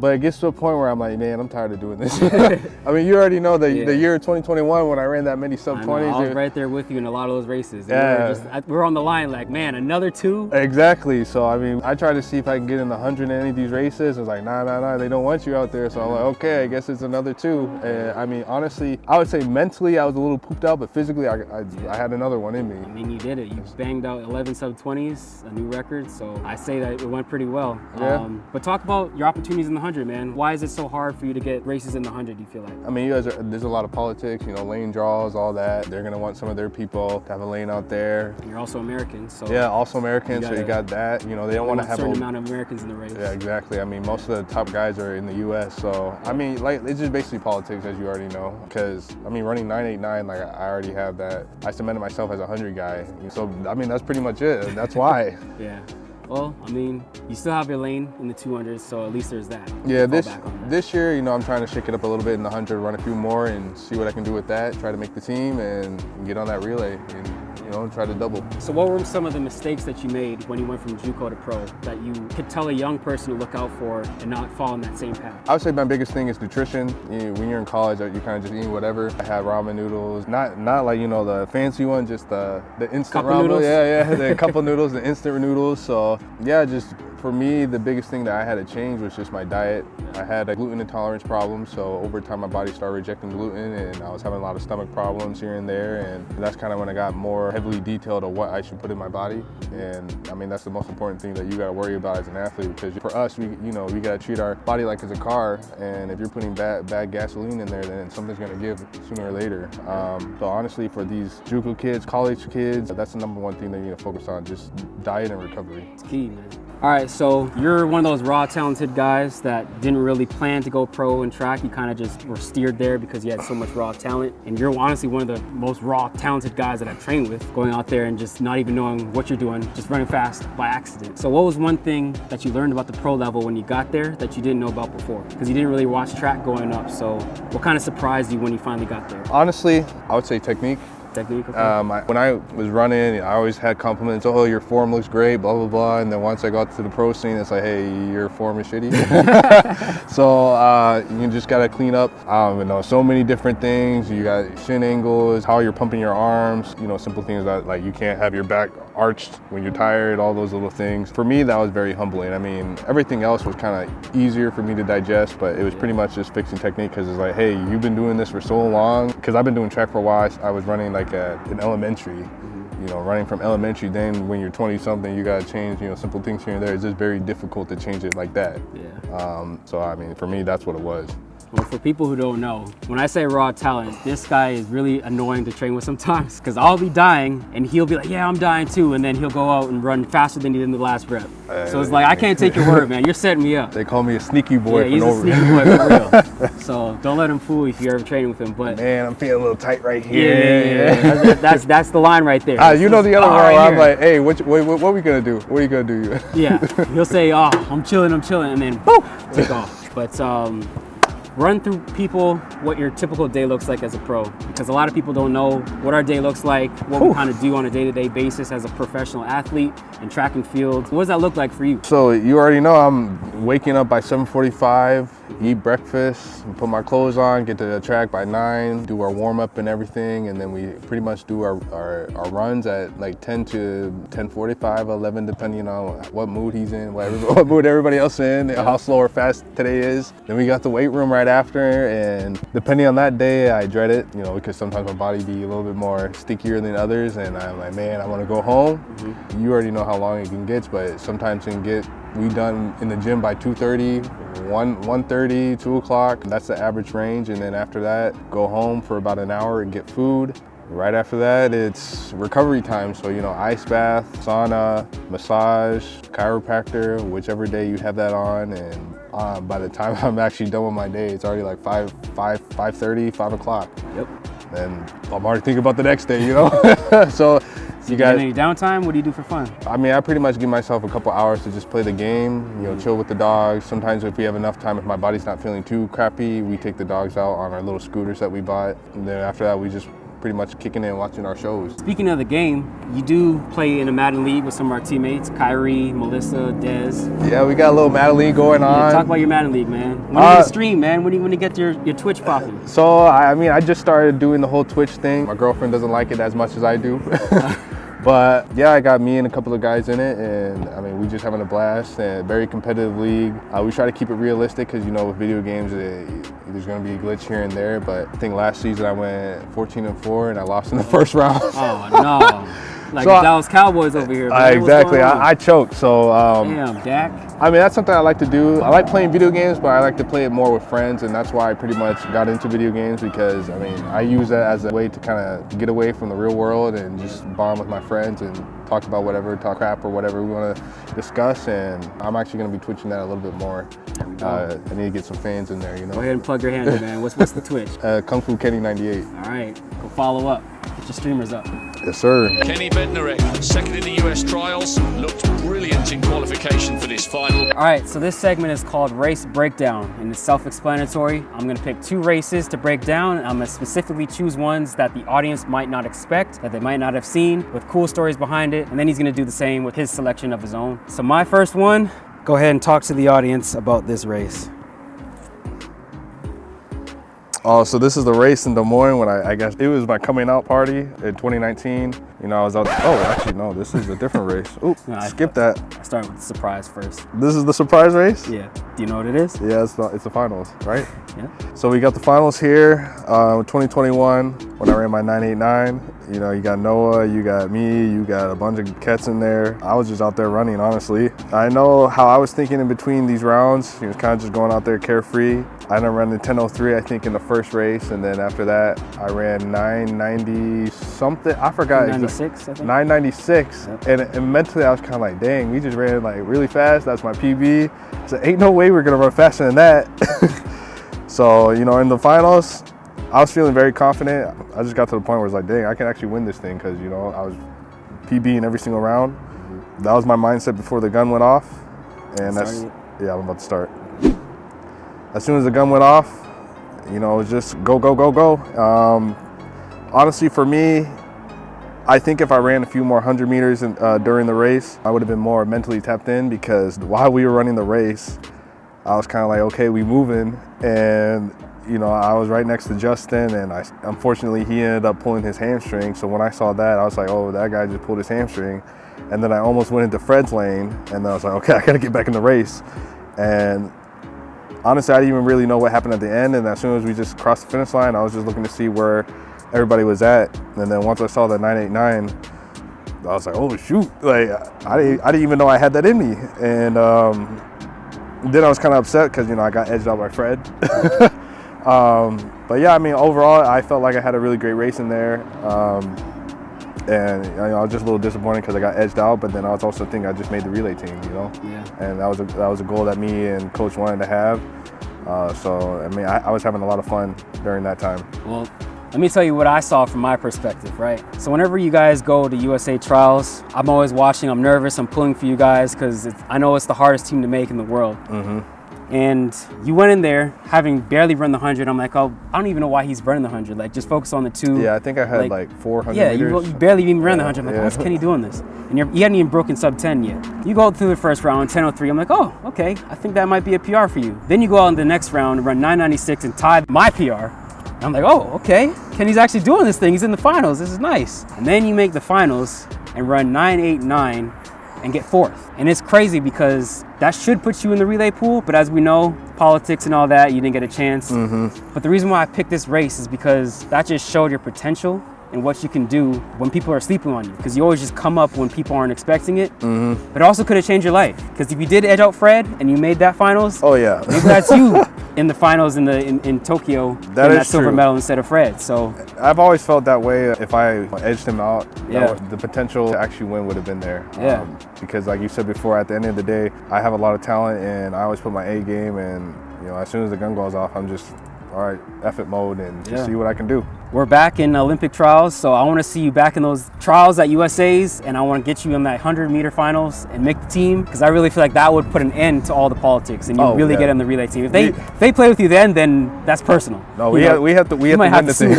S2: But it gets to a point where I'm like, man, I'm tired of doing this. I mean, you already know the year 2021 when I ran that many sub-20s.
S1: I was right there with you in a lot of those races. Yeah. We're on the line like, man, another 2?
S2: Exactly. So, I mean, I tried to see if I can get in the 100 in any of these races. I was like, nah, they don't want you out there. So I'm like, okay, I guess it's another 2. And I mean, honestly, I would say mentally I was a little pooped out, but physically I had another one in me.
S1: I mean, you did it. You banged out 11 sub-20s, a new record. So I say that it went pretty well.
S2: Yeah.
S1: But talk about your opportunities in the 100. 100, man. Why is it so hard for you to get races in the 100, do you feel like?
S2: I mean, there's a lot of politics, you know, lane draws, all that. They're gonna want some of their people to have a lane out there.
S1: You're also American, so.
S2: Yeah, also American, so you got that. You know, they don't want to have
S1: a certain amount of Americans in the race.
S2: Yeah, exactly. I mean, most of the top guys are in the U.S., so, I mean, like, it's just basically politics, as you already know. Because, I mean, running 989, like, I already have that. I cemented myself as a 100 guy. So, I mean, that's pretty much it. That's why.
S1: Yeah. Well, I mean, you still have your lane in the 200s, so at least there's that.
S2: Yeah, this year, you know, I'm trying to shake it up a little bit in the 100, run a few more and see what I can do with that, try to make the team and get on that relay and, you know, try to double.
S1: So what were some of the mistakes that you made when you went from JUCO to pro that you could tell a young person to look out for and not fall in that same path?
S2: I would say my biggest thing is nutrition. When you're in college, you kind of just eat whatever. I had ramen noodles, not like, you know, the fancy one, just the instant
S1: Cup
S2: ramen.
S1: noodles?
S2: Yeah, the couple noodles, the instant noodles. So yeah, just for me, the biggest thing that I had to change was just my diet. I had a gluten intolerance problem, so over time my body started rejecting gluten and I was having a lot of stomach problems here and there, and that's kind of when I got more heavily detailed on what I should put in my body. And I mean, that's the most important thing that you gotta worry about as an athlete, because for us, we gotta treat our body like it's a car, and if you're putting bad gasoline in there, then something's gonna give sooner or later. So honestly, for these JUCO kids, college kids, that's the number one thing they need to focus on, just diet and recovery.
S1: It's key, man. All right, so you're one of those raw, talented guys that didn't really plan to go pro in track. You kind of just were steered there because you had so much raw talent. And you're honestly one of the most raw, talented guys that I've trained with, going out there and just not even knowing what you're doing, just running fast by accident. So what was one thing that you learned about the pro level when you got there that you didn't know about before? Because you didn't really watch track going up. So what kind of surprised you when you finally got there?
S2: Honestly, I would say technique.
S1: Technique, okay.
S2: When I was running, I always had compliments. Oh, your form looks great, blah, blah, blah. And then once I got to the pro scene, it's like, hey, your form is shitty. So you just got to clean up, you know, so many different things. You got shin angles, how you're pumping your arms, you know, simple things that, like, you can't have your back arched when you're tired, all those little things. For me, that was very humbling. I mean, everything else was kind of easier for me to digest, but it was pretty much just fixing technique, because it's like, hey, you've been doing this for so long. Because I've been doing track for a while. I was running like in elementary, you know, running from elementary. Then when you're 20 something, you got to change, you know, simple things here and there. It's just very difficult to change it like that.
S1: Yeah.
S2: So I mean, for me, that's what it was.
S1: Well, for people who don't know, when I say raw talent, this guy is really annoying to train with sometimes, because I'll be dying and he'll be like, yeah, I'm dying too, and then he'll go out and run faster than he did in the last rep. So it's like, I can't take your word, man. You're setting me up.
S2: They call me a sneaky boy.
S1: Yeah, he's a sneaky boy for real. So don't let him fool you if you're ever training with him. But
S2: man, I'm feeling a little tight right here.
S1: Yeah. That's the line right there.
S2: You know the other one, right, I'm like, hey, what are we gonna do? What are you gonna do?
S1: Yeah, he'll say, oh, I'm chilling, and then boom, take off. But run through people what your typical day looks like as a pro, because a lot of people don't know what our day looks like, what we kind of do on a day-to-day basis as a professional athlete in track and field. What does that look like for you?
S2: So you already know I'm waking up by 7:45, eat breakfast, put my clothes on, get to the track by 9, do our warm-up and everything, and then we pretty much do our runs at like 10 to 10:45, 11, depending on what mood he's in, what mood everybody else in, how slow or fast today is. Then we got the weight room right after, and depending on that day, I dread it, you know, because sometimes my body be a little bit more stickier than others, and I'm like, man, I want to go home. You already know how long it can get, but sometimes it can get we done in the gym by 2:30, 1:30, 2 o'clock. That's the average range, and then after that, go home for about an hour and get food. Right after that, it's recovery time. So, you know, ice bath, sauna, massage, chiropractor, whichever day you have that on. And by the time I'm actually done with my day, it's already like 5:30, 5 o'clock.
S1: Yep.
S2: And I'm already thinking about the next day, you know? So
S1: you got any downtime? What do you do for fun?
S2: I mean, I pretty much give myself a couple hours to just play the game, you know, chill with the dogs. Sometimes if we have enough time, if my body's not feeling too crappy, we take the dogs out on our little scooters that we bought. And then after that, we just pretty much kicking in and watching our shows. Speaking
S1: of the game, you do play in a Madden League with some of our teammates, Kyrie, Melissa, Dez.
S2: Yeah, we got a little Madden League going on.
S1: Yeah, talk about your Madden League, man. When are you gonna stream, man? When you get your Twitch popping?
S2: So, I mean, I just started doing the whole Twitch thing. My girlfriend doesn't like it as much as I do. But yeah, I got me and a couple of guys in it, and I mean, we just having a blast. And very competitive league. We try to keep it realistic because, you know, with video games, there's going to be a glitch here and there. But I think last season I went 14-4 and I lost in the first round.
S1: Oh no! Like the Dallas Cowboys over here.
S2: Exactly. I choked. So
S1: damn, Dak.
S2: I mean, that's something I like to do. I like playing video games, but I like to play it more with friends, and that's why I pretty much got into video games, because I mean, I use that as a way to kind of get away from the real world and just bond with my friends and talk about whatever, talk crap or whatever we want to discuss. And I'm actually going to be twitching that a little bit more. I need to get some fans in there, you know.
S1: Go ahead and plug your handle, man. What's the Twitch?
S2: Kung Fu Kenny 98.
S1: All right, go follow up. Get your streamers up.
S2: Yes, sir.
S4: Kenny Bednarek, second in the US trials, looked brilliant in qualification for this final.
S1: All right, so this segment is called Race Breakdown, and it's self-explanatory. I'm gonna pick 2 races to break down, and I'm gonna specifically choose ones that the audience might not expect, that they might not have seen, with cool stories behind it, and then he's gonna do the same with his selection of his own. So my first one, go ahead and talk to the audience about this race.
S2: Oh, so this is the race in Des Moines when I guess it was my coming out party in 2019. You know, I was out. Oh, actually, no, this is a different race. Oop, skip that.
S1: I started with the surprise first.
S2: This is the surprise race?
S1: Yeah. Do you know what it is?
S2: Yeah, it's the finals, right?
S1: Yeah.
S2: So we got the finals here, 2021, when I ran my 989. You know, you got Noah, you got me, you got a bunch of cats in there. I was just out there running, honestly. I know how I was thinking in between these rounds. He was kind of just going out there carefree. I ended up running 10:03, I think, in the first race, and then after that, I ran 990 something. I forgot.
S1: 996, I think.
S2: 996, yep. And mentally I was kind of like, dang, we just ran like really fast. That's my PB. So ain't no way we're gonna run faster than that. So, you know, in the finals, I was feeling very confident. I just got to the point where it's like, dang, I can actually win this thing, because, you know, I was PBing every single round. That was my mindset before the gun went off. And yeah, I'm about to start. As soon as the gun went off, you know, it was just go, go, go, go. Honestly, for me, I think if I ran a few more 100 meters during the race, I would have been more mentally tapped in, because while we were running the race, I was kind of like, okay, we moving. And, you know, I was right next to Justin, and unfortunately, he ended up pulling his hamstring. So when I saw that, I was like, oh, that guy just pulled his hamstring. And then I almost went into Fred's lane, and then I was like, okay, I got to get back in the race. And honestly, I didn't even really know what happened at the end. And as soon as we just crossed the finish line, I was just looking to see where everybody was at. And then once I saw the 989, I was like, oh shoot, like I didn't even know I had that in me. And then I was kind of upset, because, you know, I got edged out by Fred. But yeah, I mean, overall, I felt like I had a really great race in there. And, you know, I was just a little disappointed because I got edged out, but then I was also thinking I just made the relay team, you know?
S1: Yeah.
S2: And that was a goal that me and Coach wanted to have. So, I mean, I was having a lot of fun during that time.
S1: Well, let me tell you what I saw from my perspective, right? So whenever you guys go to USA trials, I'm always watching, I'm nervous, I'm pulling for you guys, because I know it's the hardest team to make in the world. Mm-hmm. And you went in there having barely run the 100. I'm like, oh, I don't even know why he's running the 100. Like, just focus on the 2.
S2: Yeah, I think I had like 400 meters.
S1: You barely even ran the 100. I'm like, what's Kenny doing this? And you hadn't even broken sub 10 yet. You go through the first round, 10:03. I'm like, oh, okay, I think that might be a PR for you. Then you go out in the next round and run 996 and tie my PR. And I'm like, oh, okay, Kenny's actually doing this thing. He's in the finals. This is nice. And then you make the finals and run 989 and get 4th. And it's crazy, because that should put you in the relay pool, but as we know, politics and all that, you didn't get a chance. Mm-hmm. But the reason why I picked this race is because that just showed your potential and what you can do when people are sleeping on you, because you always just come up when people aren't expecting it. Mm-hmm. But it also could have changed your life, because if you did edge out Fred and you made that finals,
S2: oh yeah,
S1: maybe that's you in the finals in Tokyo, that silver medal instead of Fred. So
S2: I've always felt that way. If I edged him out, the potential to actually win would have been there.
S1: Yeah.
S2: Because like you said before, at the end of the day, I have a lot of talent, and I always put my A game, and, you know, as soon as the gun goes off, I'm just, all right, F it mode, and just see what I can do.
S1: We're back in Olympic trials, so I want to see you back in those trials at USA's, and I want to get you in that 100-meter finals and make the team, because I really feel like that would put an end to all the politics, and you really get in the relay team. If they play with you then that's personal.
S2: No, we have to win the thing.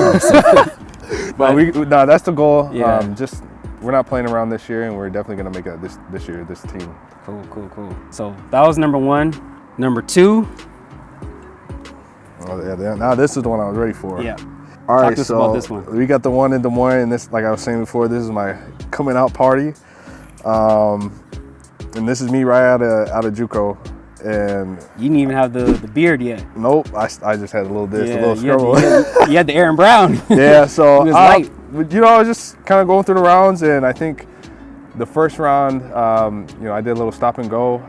S2: But that's the goal.
S1: Yeah.
S2: We're not playing around this year, and we're definitely gonna make it this year, this team.
S1: Cool. So that was number 1. Number 2.
S2: Oh yeah, now this is the one I was ready for.
S1: Yeah.
S2: All right,
S1: Talk to us about this one.
S2: We got the one in Des Moines, and this, like I was saying before, this is my coming out party. And this is me right out of JUCO. And
S1: you didn't even have the beard yet.
S2: Nope, I just had a little scrubble.
S1: You had the Aaron Brown.
S2: Yeah, so
S1: he was light.
S2: But, you know, I was just kind of going through the rounds, and I think the first round, you know, I did a little stop and go.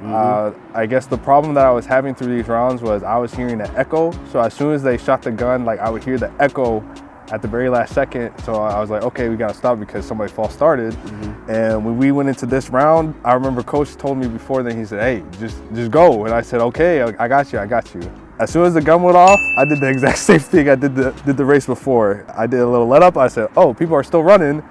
S2: I guess the problem that I was having through these rounds was I was hearing an echo. So as soon as they shot the gun, like, I would hear the echo at the very last second. So I was like, okay, we gotta stop because somebody false started. And when we went into this round, I remember coach told me before then, he said, hey, just go. And I said, okay, I got you. As soon as the gun went off, I did the exact same thing I did the race before. I did a little let up. I said, oh, people are still running.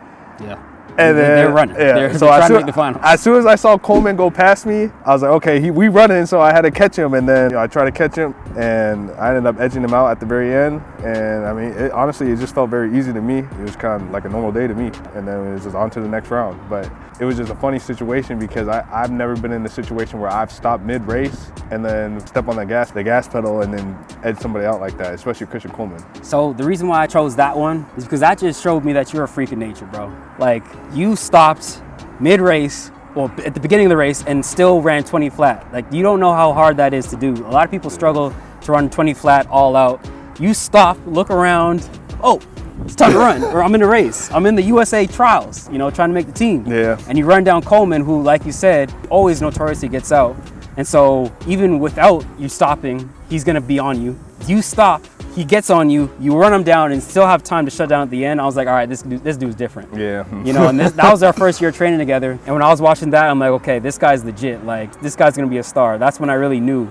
S1: Yeah.
S2: And then,
S1: they're running.
S2: Yeah.
S1: They're
S2: So
S1: trying to make the final.
S2: as soon as I saw Coleman go past me, I was like, okay, we running, so I had to catch him. And then, you know, I tried to catch him, and I ended up edging him out at the very end. And I mean, honestly, it just felt very easy to me. It was kind of like a normal day to me. And then it was just on to the next round. But it was just a funny situation because I've never been in a situation where I've stopped mid-race and then step on the gas pedal and then edge somebody out like that, especially Christian Coleman.
S1: So the reason why I chose that one is because that just showed me that you're a freak of nature, bro. Like, you stopped mid-race, well, at the beginning of the race, and still ran 20 flat. Like, you don't know how hard that is to do. A lot of people struggle to run 20 flat all out. You stop, look around, oh, it's time to run, or I'm in the race. I'm in the USA trials, you know, trying to make the team.
S2: Yeah.
S1: And you run down Coleman, who, like you said, always notoriously gets out. And so even without you stopping, he's gonna be on you. You stop, he gets on you, you run him down and still have time to shut down at the end. I was like, all right, this dude's different.
S2: Yeah.
S1: You know, and that was our first year training together. And when I was watching that, I'm like, okay, this guy's legit. Like, this guy's gonna be a star. That's when I really knew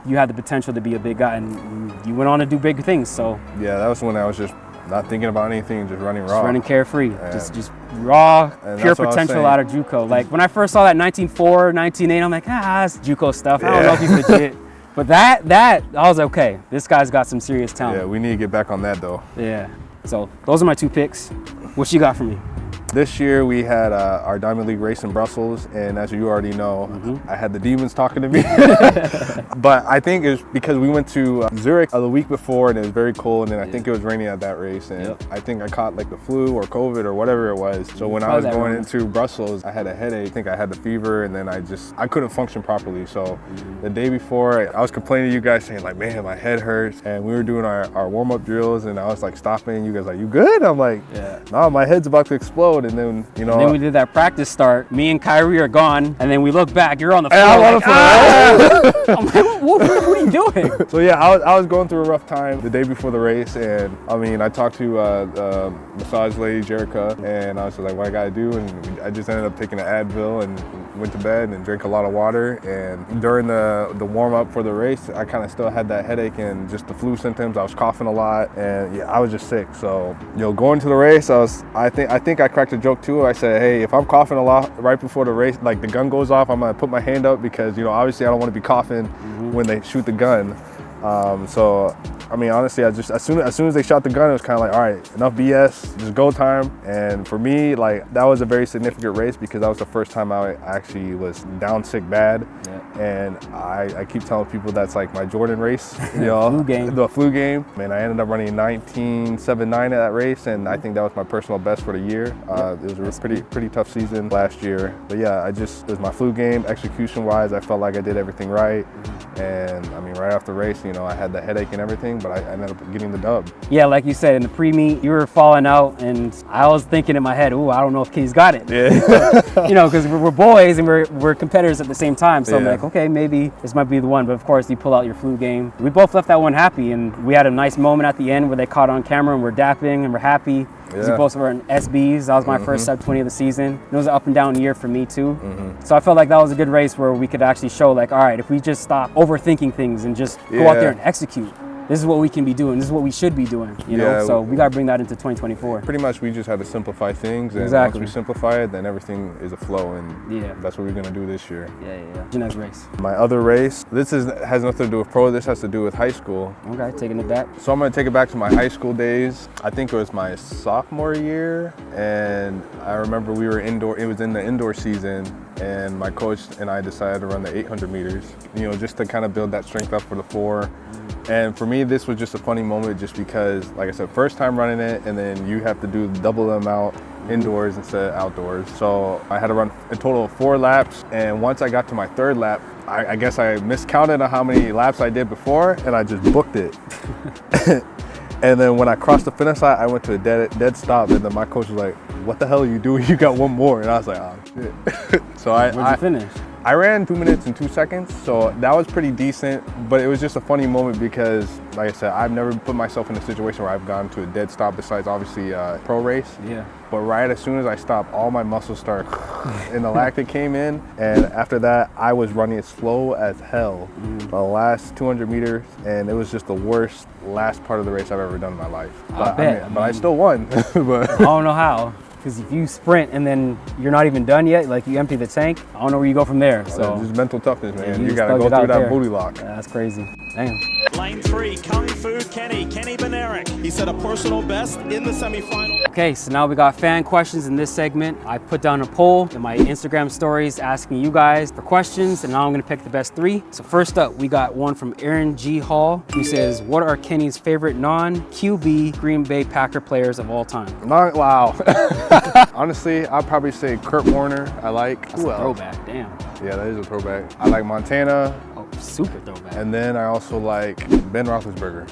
S1: you had the potential to be a big guy, and you went on to do big things. So
S2: yeah, that was when I was just not thinking about anything, just running raw.
S1: Just running carefree, just raw, pure potential out of JUCO. Like, when I first saw that 19.4, 19.8, I'm like, it's JUCO stuff. I don't know if he's legit. But that, I was like, okay, this guy's got some serious talent.
S2: Yeah, we need to get back on that though.
S1: Yeah. So those are my two picks. What you got for me?
S2: This year we had our Diamond League race in Brussels, and as you already know, I had the demons talking to me. But I think it's because we went to Zurich the week before, and it was very cold, and then I think it was raining at that race, and I think I caught like the flu or COVID or whatever it was. So when I was going into Brussels, I had a headache. I think I had the fever, and then I couldn't function properly. So the day before, I was complaining to you guys saying like, man, my head hurts, and we were doing our warm-up drills, and I was like stopping. You guys like, you good? I'm like, nah, my head's about to explode. And then, you know,
S1: then we did that practice start. Me and Kyrie are gone, and then we look back. You're on the floor. I'm like, what are you doing?
S2: So yeah, I was going through a rough time the day before the race, and I mean, I talked to massage lady Jerica, and I was like, what I gotta do, and I just ended up taking an Advil and went to bed and drank a lot of water. And during the warm up for the race, I kind of still had that headache and just the flu symptoms. I was coughing a lot, and yeah, I was just sick. So, you know, going to the race, I think I cracked a joke too. I said, hey, if I'm coughing a lot right before the race, like the gun goes off, I'm gonna put my hand up because, you know, obviously I don't want to be coughing when they shoot the gun. So, I mean, honestly, as soon as they shot the gun, it was kind of like, all right, enough BS, just go time. And for me, like, that was a very significant race because that was the first time I actually was down sick bad. And I keep telling people that's like my Jordan race, you know, the flu game. Man, I ended up running 19.79 at that race, and I think that was my personal best for the year. It was a pretty tough season last year. But yeah, it was my flu game. Execution-wise, I felt like I did everything right. And I mean, right after the race, you know, I had the headache and everything, but I ended up getting the dub. Yeah,
S1: like you said, in the pre-meet, you were falling out, and I was thinking in my head, ooh, I don't know if he's got it.
S2: Yeah.
S1: You know, because we're boys and we're competitors at the same time. So I'm like, okay, maybe this might be the one. But of course, you pull out your flu game. We both left that one happy, and we had a nice moment at the end where they caught on camera and we're dapping and we're happy. We both were in SBs. That was my first sub 20 of the season. It was an up and down year for me too. So I felt like that was a good race where we could actually show like, all right, if we just stop overthinking things and just go out there and execute, this is what we can be doing. This is what we should be doing, you know? So we got to bring that into 2024.
S2: Pretty much we just had to simplify things. And once we simplify it, then everything is a flow. And that's what we're going to do this year.
S1: Your next race.
S2: My other race, has nothing to do with pro. This has to do with high school.
S1: Okay, taking it back.
S2: So I'm going to take it back to my high school days. I think it was my sophomore year. And I remember we were indoor. It was in the indoor season. And my coach and I decided to run the 800 meters, you know, just to kind of build that strength up for the 4. And for me, this was just a funny moment just because, like I said, first time running it, and then you have to do double the amount indoors instead of outdoors. So I had to run a total of 4 laps. And once I got to my 3rd lap, I guess I miscounted on how many laps I did before, and I just booked it. And then when I crossed the finish line, I went to a dead stop, and then my coach was like, "What the hell are you doing? You got one more." And I was like, "Oh shit." So
S1: Where'd you finish?
S2: I ran 2 minutes and 2 seconds, so that was pretty decent, but it was just a funny moment because, like I said, I've never put myself in a situation where I've gone to a dead stop besides obviously pro race.
S1: Yeah.
S2: But right as soon as I stopped, all my muscles started and the lactic came in, and after that, I was running as slow as hell the last 200 meters, and it was just the worst last part of the race I've ever done in my life. But I still won. But
S1: I don't know how. Because if you sprint and then you're not even done yet, like you empty the tank, I don't know where you go from there. So
S2: just mental toughness, man.
S1: Yeah,
S2: you gotta go through that booty lock.
S1: Yeah, that's crazy. Damn.
S3: Lane 3, Kung Fu Kenny Bednarek. He set a personal best in the semifinal.
S1: Okay, so now we got fan questions in this segment. I put down a poll in my Instagram stories asking you guys for questions, and now I'm gonna pick the best 3. So first up, we got one from Aaron G. Hall, who says, what are Kenny's favorite non-QB Green Bay Packer players of all time?
S2: Wow. Honestly, I'd probably say Kurt Warner. I like.
S1: That's a throwback, damn.
S2: Yeah, that is a throwback. I like Montana.
S1: Oh, super throwback.
S2: And then I also like Ben Roethlisberger.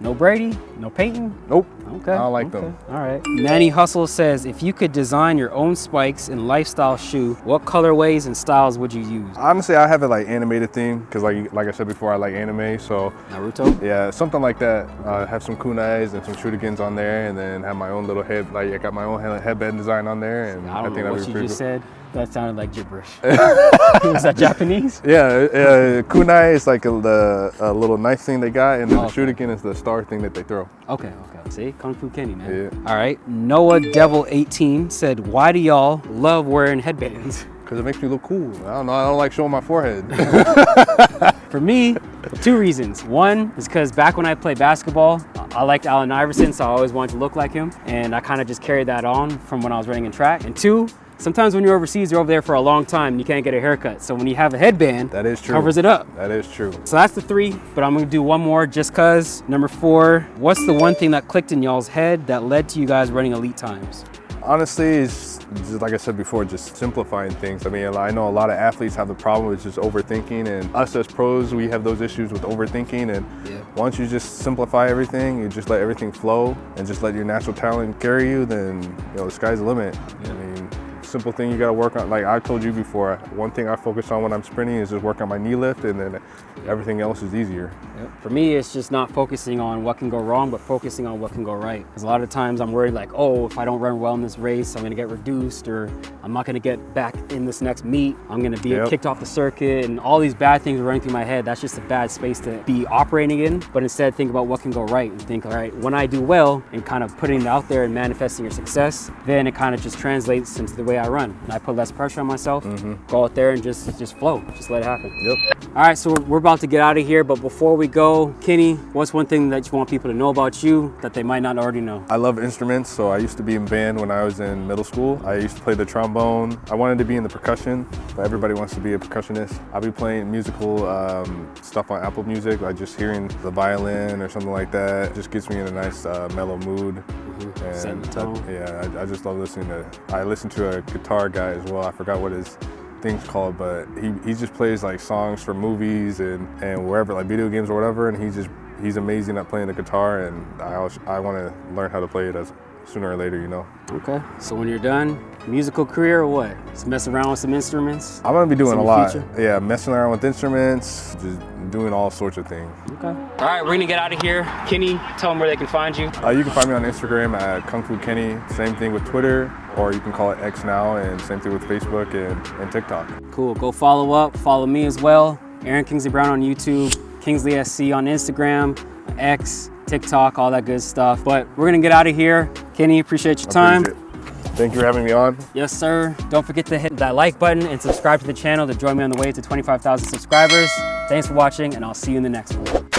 S1: No Brady? No Peyton?
S2: Nope.
S1: Okay.
S2: I don't like them.
S1: All right. Manny Hustle says, if you could design your own spikes and lifestyle shoe, what colorways and styles would you use?
S2: Honestly, I have a like animated theme because like I said before, I like anime. So
S1: Naruto?
S2: Yeah, something like that. Have some kunais and some shurikens on there, and then have my own little head. Like I got my own headband design on there, and
S1: I don't know what you just said. That sounded like gibberish. Was that Japanese?
S2: Yeah, kunai is like the little knife thing they got, and then the shuriken is the star thing that they throw.
S1: Okay. See, Kung Fu Kenny, man.
S2: Yeah.
S1: All right. Noah Devil 18 said, why do y'all love wearing headbands?
S2: Because it makes me look cool. I don't know. I don't like showing my forehead.
S1: For me, 2 reasons. One is because back when I played basketball, I liked Allen Iverson, so I always wanted to look like him, and I kind of just carried that on from when I was running in track. And 2, sometimes when you're overseas, you're over there for a long time and you can't get a haircut. So when you have a headband,
S2: that is true.
S1: Covers it up.
S2: That is true.
S1: So that's the 3, but I'm gonna do one more just cause. Number 4, what's the one thing that clicked in y'all's head that led to you guys running elite times?
S2: Honestly, it's just like I said before, just simplifying things. I mean, I know a lot of athletes have the problem with just overthinking, and us as pros, we have those issues with overthinking. And once you just simplify everything, you just let everything flow and just let your natural talent carry you, then the sky's the limit. I mean, simple thing you got to work on. Like I told you before, one thing I focus on when I'm sprinting is just work on my knee lift, and then everything else is easier.
S1: For me, it's just not focusing on what can go wrong, but focusing on what can go right. Because a lot of times I'm worried like, oh, if I don't run well in this race, I'm gonna get reduced, or I'm not gonna get back in this next meet. I'm gonna be kicked off the circuit, and all these bad things are running through my head. That's just a bad space to be operating in. But instead, think about what can go right and think, all right, when I do well and kind of putting it out there and manifesting your success, then it kind of just translates into the way I run. And I put less pressure on myself, go out there and just flow, just let it happen. All right, so we're about to get out of here, but before we go, Kenny, what's one thing that you want people to know about you that they might not already know?
S2: I love instruments, so I used to be in band when I was in middle school. I used to play the trombone. I wanted to be in the percussion, but everybody wants to be a percussionist. I'll be playing musical stuff on Apple Music, like just hearing the violin or something like that. It just gets me in a nice mellow mood. And I just love listening to, I listen to a guitar guy as well. I forgot what his thing's called, but he just plays like songs for movies and wherever, like video games or whatever, and he's amazing at playing the guitar, and I want to learn how to play it sooner or later,
S1: Okay, so when you're done, musical career or what? Just mess around with some instruments?
S2: I'm gonna be doing a lot. Yeah, messing around with instruments, just doing all sorts of things.
S1: Okay. All right, we're gonna get out of here. Kenny, tell them where they can find you.
S2: You can find me on Instagram at Kung Fu Kenny. Same thing with Twitter, or you can call it X now, and same thing with Facebook and TikTok. Cool,
S1: go follow me as well. Aaron Kingsley Brown on YouTube, Kingsley SC on Instagram, X, TikTok, all that good stuff. But we're gonna get out of here. Kenny, appreciate your time.
S2: Thank you for having me on.
S1: Yes, sir. Don't forget to hit that like button and subscribe to the channel to join me on the way to 25,000 subscribers. Thanks for watching, and I'll see you in the next one.